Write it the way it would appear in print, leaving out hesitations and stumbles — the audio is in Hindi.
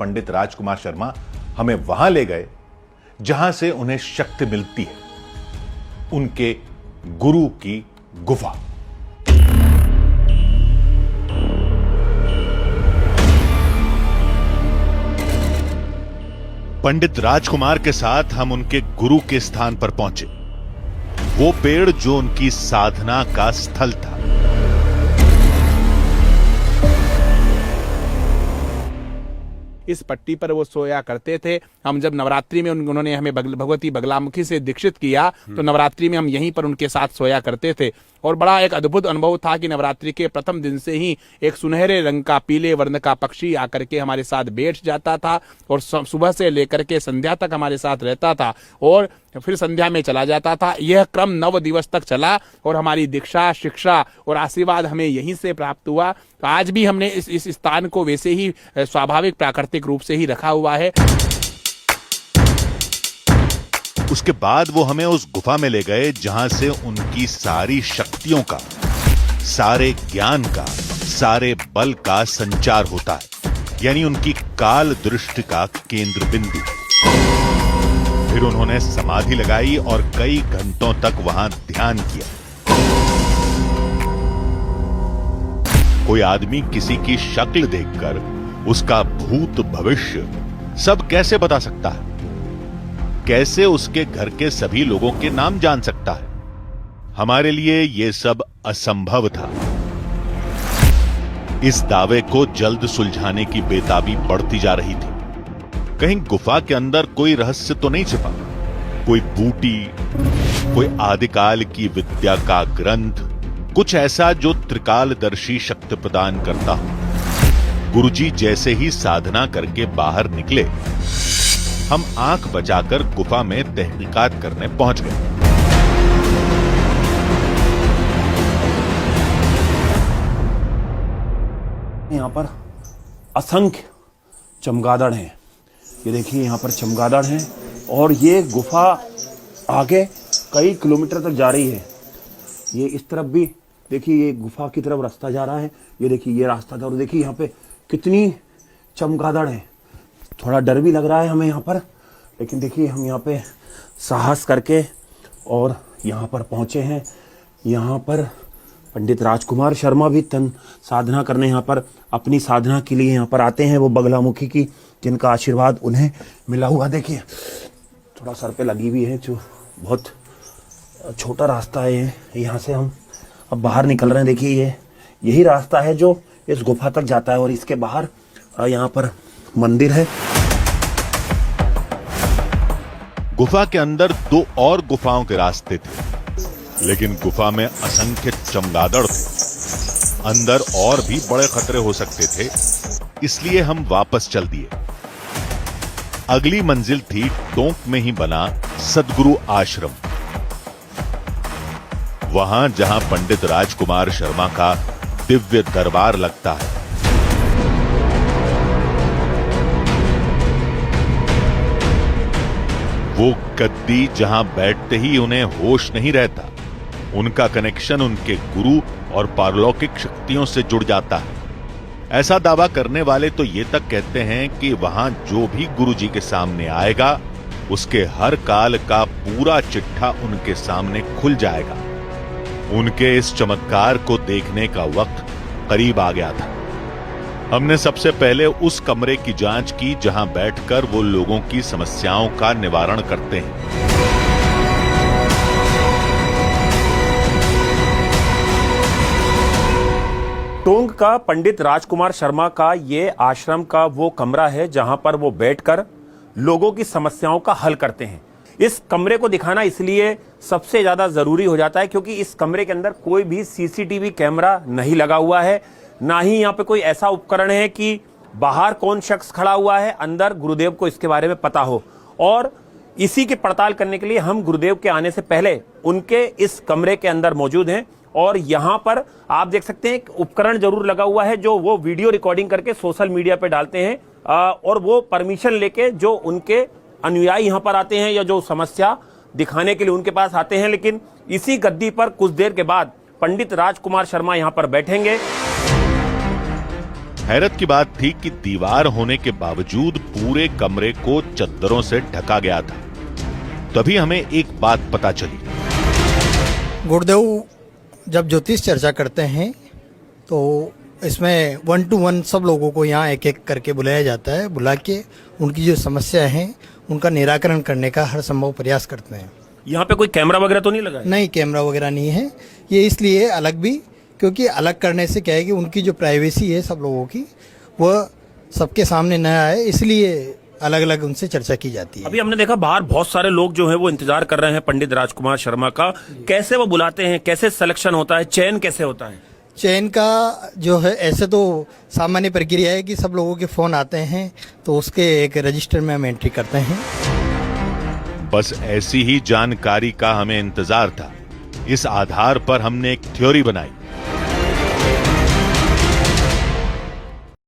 पंडित राजकुमार शर्मा हमें वहां ले गए जहां से उन्हें शक्ति मिलती है, उनके गुरु की गुफा। पंडित राजकुमार के साथ हम उनके गुरु के स्थान पर पहुंचे, वो पेड़ जो उनकी साधना का स्थल था। इस पट्टी पर वो सोया करते थे। हम जब नवरात्रि में उन्होंने हमें भगवती बगलामुखी से दीक्षित किया तो नवरात्रि में हम यहीं पर उनके साथ सोया करते थे और बड़ा एक अद्भुत अनुभव था कि नवरात्रि के प्रथम दिन से ही एक सुनहरे रंग का पीले वर्ण का पक्षी आकर के हमारे साथ बैठ जाता था और सुबह से लेकर के संध्या तक हमारे साथ रहता था और फिर संध्या में चला जाता था। यह क्रम 9 दिवस तक चला और हमारी दीक्षा, शिक्षा और आशीर्वाद हमें यहीं से प्राप्त हुआ। तो आज भी हमने इस स्थान को वैसे ही स्वाभाविक प्राकृतिक रूप से ही रखा हुआ है। उसके बाद वो हमें उस गुफा में ले गए जहां से उनकी सारी शक्तियों का, सारे ज्ञान का, सारे बल का संचार होता है, यानी उनकी काल दृष्टि का केंद्र बिंदु। फिर उन्होंने समाधि लगाई और कई घंटों तक वहां ध्यान किया। कोई आदमी किसी की शक्ल देखकर उसका भूत भविष्य सब कैसे बता सकता है? कैसे उसके घर के सभी लोगों के नाम जान सकता है? हमारे लिए यह सब असंभव था। इस दावे को जल्द सुलझाने की बेताबी बढ़ती जा रही थी। कहीं गुफा के अंदर कोई रहस्य तो नहीं छिपा? कोई बूटी, कोई आदिकाल की विद्या का ग्रंथ, कुछ ऐसा जो त्रिकालदर्शी शक्ति प्रदान करता हो। गुरुजी जैसे ही साधना करके बाहर निकले, हम आंख बचाकर गुफा में तहकीकात करने पहुंच गए। यहां पर असंख्य चमगादड़ हैं। ये देखिए यहां पर चमगादड़ हैं और ये गुफा आगे कई किलोमीटर तक जा रही है। ये इस तरफ भी देखिए, ये गुफा की तरफ रास्ता जा रहा है। ये देखिए ये रास्ता था और देखिए यहाँ पे कितनी चमगादड़ है। थोड़ा डर भी लग रहा है हमें यहाँ पर, लेकिन देखिए हम यहाँ पे साहस करके और यहाँ पर पहुँचे हैं। यहाँ पर पंडित राजकुमार शर्मा भी तन साधना करने यहाँ पर अपनी साधना के लिए यहाँ पर आते हैं। वो बगलामुखी की जिनका आशीर्वाद उन्हें मिला हुआ। देखिए थोड़ा सर पे लगी हुई है, जो बहुत छोटा रास्ता है। यहाँ से हम अब बाहर निकल रहे हैं। देखिए यही रास्ता है जो इस गुफा तक जाता है और इसके बाहर यहाँ पर मंदिर है। गुफा के अंदर 2 और गुफाओं के रास्ते थे, लेकिन गुफा में असंख्य चमगादड़ थे। अंदर और भी बड़े खतरे हो सकते थे, इसलिए हम वापस चल दिए। अगली मंजिल थी टोंक में ही बना सद्गुरु आश्रम, वहां जहां पंडित राजकुमार शर्मा का दिव्य दरबार लगता है। वो गद्दी जहां बैठते ही उन्हें होश नहीं रहता, उनका कनेक्शन उनके गुरु और पारलौकिक शक्तियों से जुड़ जाता है। ऐसा दावा करने वाले तो ये तक कहते हैं कि वहां जो भी गुरुजी के सामने आएगा, उसके हर काल का पूरा चिट्ठा उनके सामने खुल जाएगा। उनके इस चमत्कार को देखने का वक्त करीब आ गया था। हमने सबसे पहले उस कमरे की जांच की जहां बैठकर वो लोगों की समस्याओं का निवारण करते हैं। टोंक का पंडित राजकुमार शर्मा का ये आश्रम का वो कमरा है जहां पर वो बैठकर लोगों की समस्याओं का हल करते हैं। इस कमरे को दिखाना इसलिए सबसे ज्यादा जरूरी हो जाता है क्योंकि इस कमरे के अंदर कोई भी सीसीटीवी कैमरा नहीं लगा हुआ है, ना ही यहाँ पे कोई ऐसा उपकरण है कि बाहर कौन शख्स खड़ा हुआ है, अंदर गुरुदेव को इसके बारे में पता हो। और इसी की पड़ताल करने के लिए हम गुरुदेव के आने से पहले उनके इस कमरे के अंदर मौजूद हैं और यहाँ पर आप देख सकते हैं एक उपकरण जरूर लगा हुआ है जो वो वीडियो रिकॉर्डिंग करके सोशल मीडिया पे डालते हैं और वो परमिशन लेके जो उनके अनुयायी यहाँ पर आते हैं या जो समस्या दिखाने के लिए उनके पास आते हैं। लेकिन इसी गद्दी पर कुछ देर के बाद पंडित राजकुमार शर्मा यहाँ पर बैठेंगे। हैरत की बात थी कि दीवार होने के बावजूद पूरे कमरे को चद्दरों से ढका गया था। तभी हमें एक बात पता चली। गुरुदेव जब ज्योतिष चर्चा करते हैं तो इसमें 1 to 1 सब लोगों को यहाँ एक एक करके बुलाया जाता है। बुला के उनकी जो समस्या है उनका निराकरण करने का हर संभव प्रयास करते हैं। यहाँ पे कोई कैमरा वगैरह तो नहीं लगा है? नहीं, कैमरा वगैरह नहीं है। ये इसलिए अलग भी, क्योंकि अलग करने से क्या है कि उनकी जो प्राइवेसी है सब लोगों की, वह सबके सामने न आए, इसलिए अलग अलग उनसे चर्चा की जाती है। अभी हमने देखा बाहर बहुत सारे लोग जो है वो इंतजार कर रहे हैं पंडित राजकुमार शर्मा का। कैसे वो बुलाते हैं, कैसे सिलेक्शन होता है, चयन कैसे होता है? चयन का जो है ऐसे तो सामान्य प्रक्रिया है कि सब लोगों के फोन आते हैं तो उसके एक रजिस्टर में हम एंट्री करते हैं। बस ऐसी ही जानकारी का हमें इंतजार था। इस आधार पर हमने एक थ्योरी बनाई